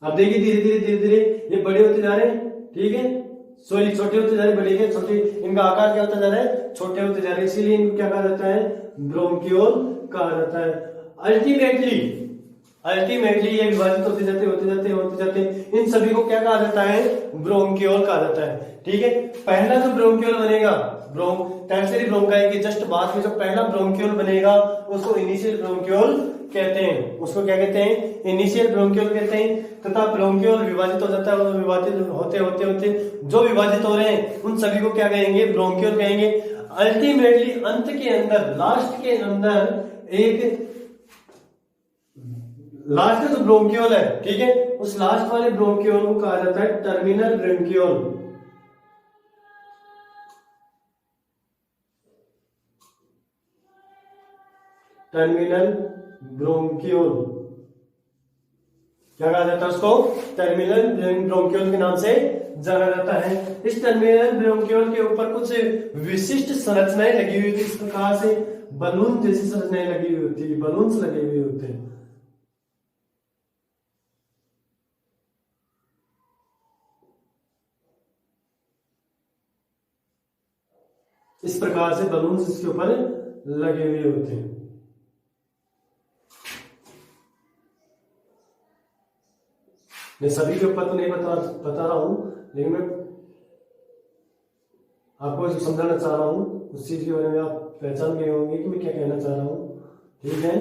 अब देखिए धीरे धीरे ये बड़े होते जा रहे हैं, ठीक है, सॉरी छोटे होते जा रहे हैं, बड़े के छोटे, इनका आकार क्या होता जा रहा है? छोटे होते जा रहे हैं, इसीलिए इनको क्या कहा जाता है? ब्रोंक्यूल कहा जाता है। अल्टीमेटली ये विभाजित होते जाते इन सभी को क्या कहा जाता है? ब्रोंक्यूल कहा जाता है। ठीक है, पहला जो ब्रोंक्यूल बनेगा टर्शियरी ब्रोंकाई के जस्ट बाद में जो पहला ब्रोंक्यूल बनेगा उसको इनिशियल ब्रोंक्यूल कहते हैं। उसको क्या कहते हैं? इनिशियल ब्रोंक्यूल कहते हैं। तथा ब्रोंक्यूल विभाजित हो जाता है और विभाजित होते जो विभाजित हो रहे हैं उन सभी को क्या कहेंगे? ब्रोंक्यूल कहेंगे। अल्टीमेटली अंत के अंदर, लास्ट के अंदर एक लास्ट का जो ब्रोंक्यूल है, ठीक है, उस लास्ट वाले ब्रोंक्यूल को कहा जाता है टर्मिनल ब्रोंक्यूल। टर्मिनल ब्रोंक्यूल क्या कहा जाता है? उसको टर्मिनल ब्रोंक्यूल के नाम से जाना जाता है। इस टर्मिनल ब्रोंक्यूल के ऊपर कुछ विशिष्ट संरचनाएं लगी हुई थी, इस प्रकार से बलून जैसी संरचनाएं लगी हुई होती है, बलून्स लगे हुए होते हैं। इस प्रकार से बलून्स इसके ऊपर लगे हुए होते हैं। मैं सभी के ऊपर तो नहीं बता रहा हूं, लेकिन मैं आपको जो समझाना चाह रहा हूं उस चीज के बारे में आप पहचान गए होंगे कि मैं क्या कहना चाह रहा हूं। ठीक है,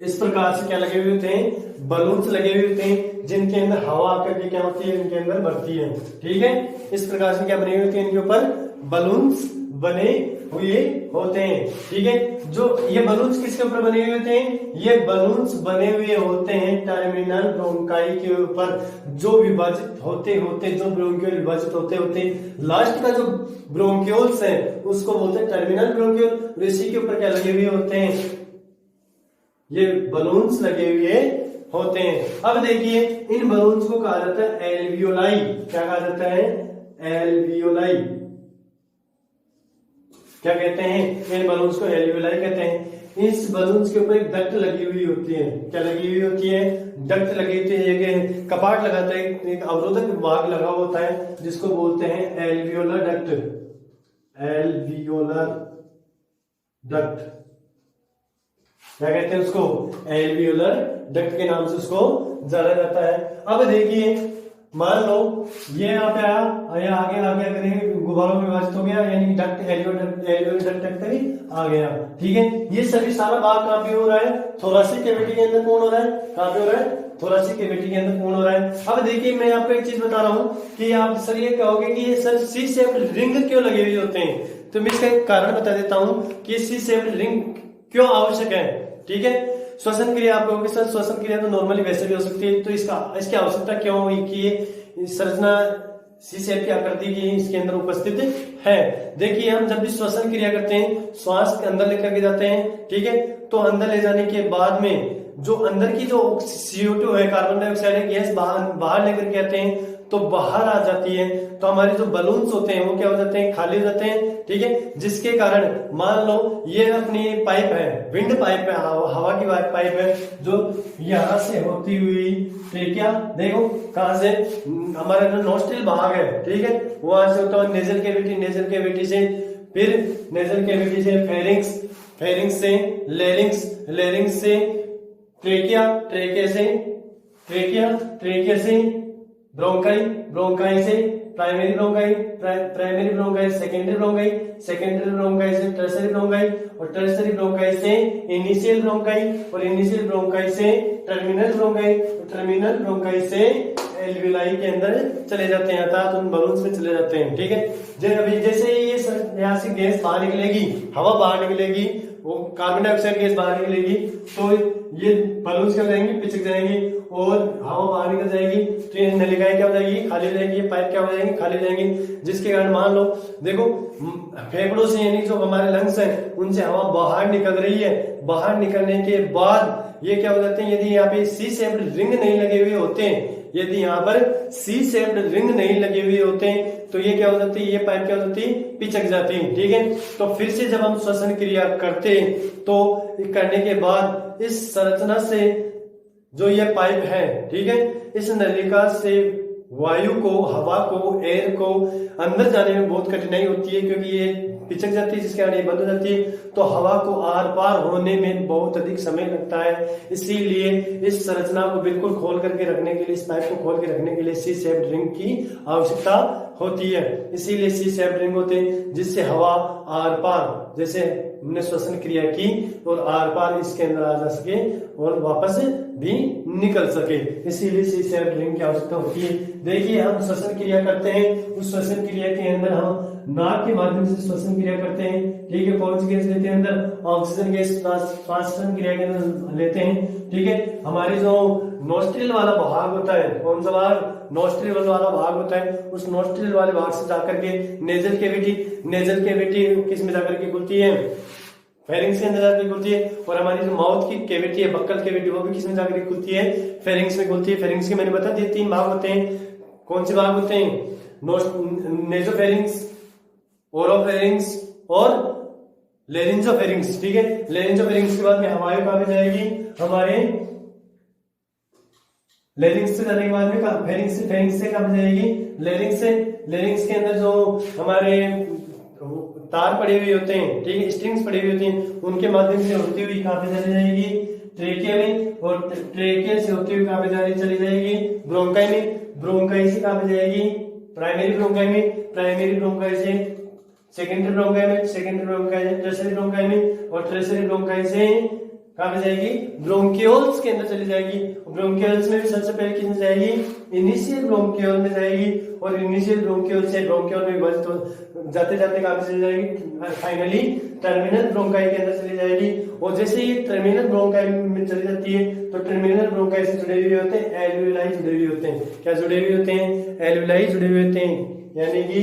इस प्रकार से क्या लगे हुए होते हैं? बलून्स लगे हुए होते हैं, जिनके अंदर हवा आकर के क्या होती है? इनके अंदर बढ़ती है। ठीक है, इस प्रकार से क्या बने हुए होते हैं? इनके ऊपर बलून्स बने हुए होते हैं। ठीक है, जो ये बलून्स किसके ऊपर बने हुए होते हैं? ये बलून्स बने हुए होते हैं टर्मिनल ब्रोंकाई के ऊपर, जो विभाजित होते जो ब्रोंक्यूल विभाजित होते लास्ट का जो ब्रोंक्यूल्स है उसको बोलते हैं टर्मिनल ब्रोंक्यूल। इसी के ऊपर क्या लगे हुए होते हैं? ये बलून्स लगे हुए होते हैं। अब देखिए इन बलून्स को कहा जाता है एल्वियोलाई। क्या कहा जाता है? एल्वियोलाई। क्या कहते हैं? इन बलून्स को एल्वियोलाई कहते हैं। इस बलून्स के ऊपर एक डक्ट लगी हुई होती है। क्या लगी हुई होती है? डक्ट लगी होती है, एक कपाट लगाता है, एक अवरोधक भाग लगा होता है जिसको बोलते हैं एल्वियोलर डक्ट। एल्वियोलर डक्ट क्या कहते हैं उसको? एल्वियोलर डक्ट के नाम से उसको जाना जाता है। अब देखिए मान लो ये यहाँ पे आया, आगे अगर गुब्बारों में विभाजित हो गया, यानी डक्ट एल्वियोलर डक्ट भी आ गया। ठीक है, ये सभी सारा भाग कहाँ पे हो रहा है? थोरेसिक कैविटी के अंदर पूर्ण हो रहा है। कहाँ पे हो रहा है? थोरेसिक कैविटी के अंदर पूर्ण हो रहा है। अब देखिए मैं आपको एक चीज बता रहा हूँ कि आप सर ये कहोगे कि ये सर सी शेप्ड रिंग क्यों लगे हुए होते हैं, तो मैं इसका एक कारण बता देता हूँ कि सी शेप्ड रिंग क्यों आवश्यक है। ठीक है, श्वसन क्रिया आप कहोगे सर श्वसन क्रिया तो नॉर्मली वैसे भी हो सकती है, तो इसकी आवश्यकता क्यों हुई कि ये संरचना सी शेप की आकृति की इसके अंदर उपस्थित है। देखिए हम जब भी श्वसन क्रिया करते हैं, श्वास के अंदर लेकर के जाते हैं, ठीक है, तो अंदर ले जाने के बाद में जो अंदर की जो CO2 है, कार्बन डाइऑक्साइड है, गैस बाहर लेकर के आते हैं तो बाहर आ जाती है, तो हमारे जो बलून्स होते हैं वो क्या हो जाते हैं? खाली हो जाते हैं। ठीक है, जिसके कारण मान लो ये अपनी पाइप है, विंड पाइप है, हवा की पाइप है, जो यहां से होती हुई, ठीक है, देखो कहां से? हमारा जो नोस्ट्रिल भाग है, ठीक है, वहां से होता है नेजल कैविटी से, फिर नेजल कैविटी से फेरिंक्स से लेरिंक्स से ट्रेकिया से ब्रोंकाई से प्राइमरी ब्रोंकाई सेकेंडरी ब्रोंकाई से टर्शियरी ब्रोंकाई और टर्शियरी ब्रोंकाई से इनिशियल ब्रोंकाई और इनिशियल ब्रोंकाई से टर्मिनल ब्रोंकाई और टर्मिनल ब्रोंकाई से एल्वियोलाई के अंदर चले जाते हैं, अर्थात उन बलून्स में चले जाते हैं। ठीक है, अभी जैसे ये यहाँ से गैस बाहर निकलेगी, हवा बाहर निकलेगी, वो कार्बन डाइऑक्साइड गैस बाहर निकलेगी, तो ये बलून्स क्या हो जाएंगे, पिचक जाएंगे और हवा बाहर निकल जाएगी, तो ये नलिकाएं क्या हो जाएगी, खाली हो जाएगी, ये पाइप क्या हो जाएंगे, खाली हो जाएंगे, जिसके कारण मान लो देखो फेफड़ों से यानी जो हमारे लंग्स हैं उनसे हवा बाहर निकल रही है, बाहर निकलने के बाद ये क्या हो जाते हैं, यदि यहाँ पे सी शेप्ड रिंग नहीं लगे हुए होते हैं, यदि यहाँ पर सी शेप्ड रिंग नहीं लगे हुए होते हैं तो ये क्या हो जाती है, ये पाइप क्या हो जाती है, पिचक जाती है। ठीक है, तो फिर से जब हम श्वसन क्रिया करते हैं तो करने के बाद इस संरचना से जो ये पाइप है, ठीक है, इस नलिका से वायु को, हवा को, एयर को अंदर जाने में बहुत कठिनाई होती है, क्योंकि ये पिचक जाती है, जिसके कारण ये बंद हो जाती है, तो हवा को आर पार होने में बहुत अधिक समय लगता है। इसीलिए इस संरचना को बिल्कुल खोल करके रखने के लिए, इस पाइप को खोल के रखने के लिए सी शेप्ड रिंग की आवश्यकता होती है। इसीलिए सी शेप्ड रिंग होते हैं, जिससे हवा आर पार, जैसे हमने श्वसन क्रिया की और आर पार इसके अंदर आ जा सके और वापस भी निकल सके, इसीलिए सी शेप्ड रिंग की आवश्यकता होती है। देखिए हम श्वसन क्रिया करते हैं, उस श्वसन क्रिया के अंदर हम नाक के माध्यम से श्वसन क्रिया करते हैं। ठीक है, कौन सी गैस लेते हैं अंदर, ऑक्सीजन गैस श्वसन क्रिया के अंदर लेते हैं। ठीक है, हमारी जो नोस्ट्रिल वाला भाग होता है, कौन सा भाग, नोस्ट्रिल वाला भाग होता है, उस नोस्ट्रिल वाले भाग से जाकर के नेजल कैविटी किस में जाकर के खुलती है, फेरिंग्स के अंदर जाकर खुलती है, और हमारी जो माउथ की कैविटी है, बक्कल कैविटी, वो भी किस में जाकर खुलती है, फेरिंग्स में खुलती है। फेरिंग्स के मैंने बता दिए 3 भाग होते हैं, कौन से भाग होते हैं, नेजोफेरिंग्स, ओरोफेरिंग्स और लेरिंजोफेरिंग्स। ठीक है, लेरिंजोफेरिंग्स के बाद में हवाएं कहां पे जाएगी, हमारे लेरिंग्स से जाने के बाद में फेरिंग्स से कहां जाएगी, लेरिंग्स के अंदर जो हमारे तार पड़े हुए होते हैं, ठीक है, स्ट्रिंग्स पड़े हुए होते हैं, उनके माध्यम से होती हुई कहां पे चली जाएगी, ट्रेकिया में, और ट्रेकिया से होती हुई कहां पे चली जाएगी, ब्रोंकाई में, ब्रोंकाई से कहां पे जाएगी, प्राइमरी ब्रोंकाई में, प्राइमरी ब्रोंकाई से सेकेंडरी ब्रोंकाई में, सेकेंडरी ब्रोंकाई से टर्शियरी ब्रोंकाई में, और टर्शियरी ब्रोंकाई से कहां पे जाएगी, ब्रोंकियोल्स के अंदर चली जाएगी। ब्रोंकियोल्स में भी सबसे पहले किसमें जाएगी, इनिशियल ब्रोंकियोल में जाएगी, और इनिशियल ब्रोंकियोल से ब्रोंकियोल में विभाजित जाते जाते कहां पे चली जाएगी, फाइनली टर्मिनल ब्रोंकाई के अंदर चली जाएगी। और जैसे ये टर्मिनल ब्रोंकाई में चली जाती है तो टर्मिनल ब्रोंकाई से जुड़े हुए होते हैं एल्वियोलाई जुड़े हुए होते हैं। क्या जुड़े हुए होते हैं, एल्वियोलाई जुड़े हुए होते हैं, यानी कि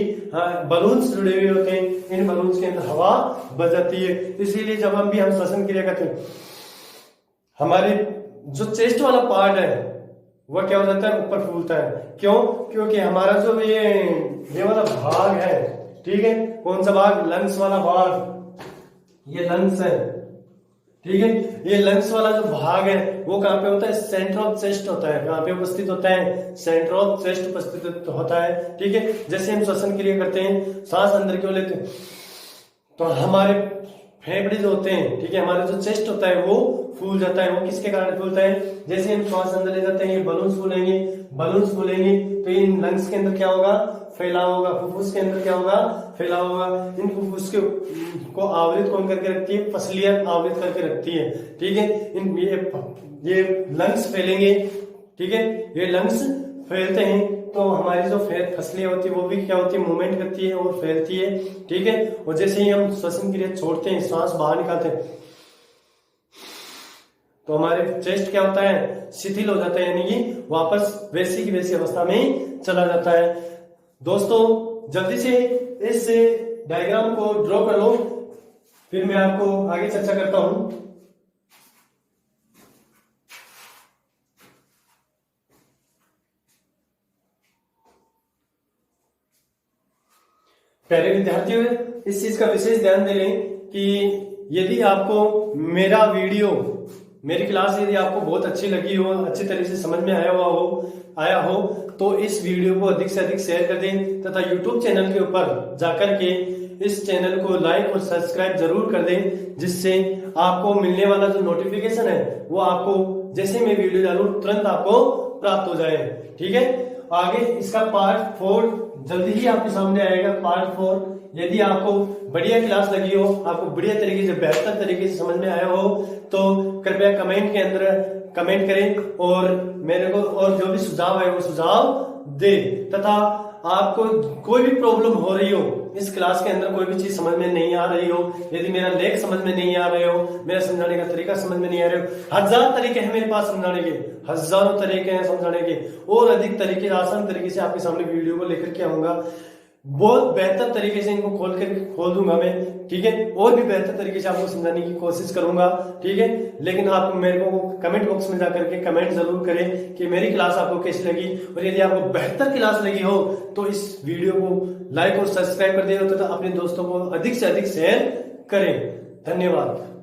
बलून्स जुड़े हुए होते हैं। इन बलून्स के अंदर हवा बच जाती है। इसीलिए जब हम श्वसन क्रिया करते हैं, हमारे जो चेस्ट वाला पार्ट है वह क्या हो जाता है, ऊपर फूलता है। क्यों, क्योंकि हमारा जो ये वाला भाग है, ठीक है, कौन सा भाग, लंग्स वाला भाग, ये लंग्स है, ठीक है, ये लंग्स वाला जो भाग है वो कहां पे होता है, सेंटर ऑफ चेस्ट होता है। कहां पे उपस्थित होता है, सेंटर ऑफ चेस्ट उपस्थित होता है। ठीक है, जैसे हम श्वसन क्रिया करते हैं, सांस अंदर क्यों लेते हैं, तो हमारे फेफड़े जो होते हैं, ठीक है, हमारा जो चेस्ट होता है वो फूल जाता है। वो किसके कारण फूलता है, जैसे हम श्वास अंदर ले जाते हैं, ये बलून्स फूलेंगे तो इन लंग्स के अंदर क्या होगा, फैलाव होगा। फुफ्फुस के अंदर क्या होगा, फैलाव होगा। इन फुफ्फुस को आवृत कौन करके रखती है, पसलियां आवृत करके रखती है। ठीक है, इन ये लंग्स फैलेंगे, ठीक है, ये लंग्स फैलते हैं तो हमारी जो फसलियां होती है वो भी क्या होती है, मूवमेंट करती है और फैलती है। ठीक है, और जैसे ही हम श्वसन क्रिया छोड़ते हैं, सांस बाहर निकालते हैं, तो हमारे चेस्ट क्या होता है, शिथिल हो जाता है, यानी कि वापस वैसी की वैसी अवस्था में चला जाता है। दोस्तों जल्दी से इस डायग्राम को ड्रॉ कर लो, फिर मैं आपको आगे चर्चा करता हूं। पहले विद्यार्थियों इस चीज का विशेष ध्यान दे लें कि यदि आपको मेरी क्लास यदि आपको बहुत अच्छी लगी हो, अच्छी तरह से समझ में आया हो तो इस वीडियो को अधिक से अधिक शेयर कर दें तथा YouTube चैनल के ऊपर जाकर के इस चैनल को लाइक और सब्सक्राइब जरूर कर दें, जिससे आपको मिलने वाला जो नोटिफिकेशन है वो आपको जैसे मैं वीडियो डालूं तुरंत आपको प्राप्त हो जाए। ठीक है, आगे इसका पार्ट 4 जल्दी ही आपके सामने आएगा। पार्ट 4 यदि आपको बढ़िया क्लास लगी हो, आपको बढ़िया तरीके से बेहतर तरीके से समझ में आया हो, तो कृपया कमेंट के अंदर कमेंट करें और मेरे को और जो भी सुझाव है वो सुझाव दे। तथा आपको कोई भी प्रॉब्लम हो रही हो, इस क्लास के अंदर कोई भी चीज समझ में नहीं आ रही हो, यदि मेरा लेख समझ में नहीं आ रहे हो, मेरा समझाने का तरीका समझ में नहीं आ रहे हो, 1000 तरीके हैं मेरे पास समझाने के, हजारों तरीके हैं समझाने के, और अधिक तरीके आसान तरीके से आपके सामने वीडियो को लेकर के आऊंगा। बहुत बेहतर तरीके से इनको खोल दूंगा मैं, ठीक है, और भी बेहतर तरीके से आपको समझाने की कोशिश करूंगा, ठीक है। लेकिन आप मेरे को कमेंट बॉक्स में जाकर के कमेंट जरूर करें कि मेरी क्लास आपको कैसी लगी, और यदि आपको बेहतर क्लास लगी हो तो इस वीडियो को लाइक और सब्सक्राइब कर दें तथा अपने दोस्तों को अधिक से अधिक शेयर करें। धन्यवाद।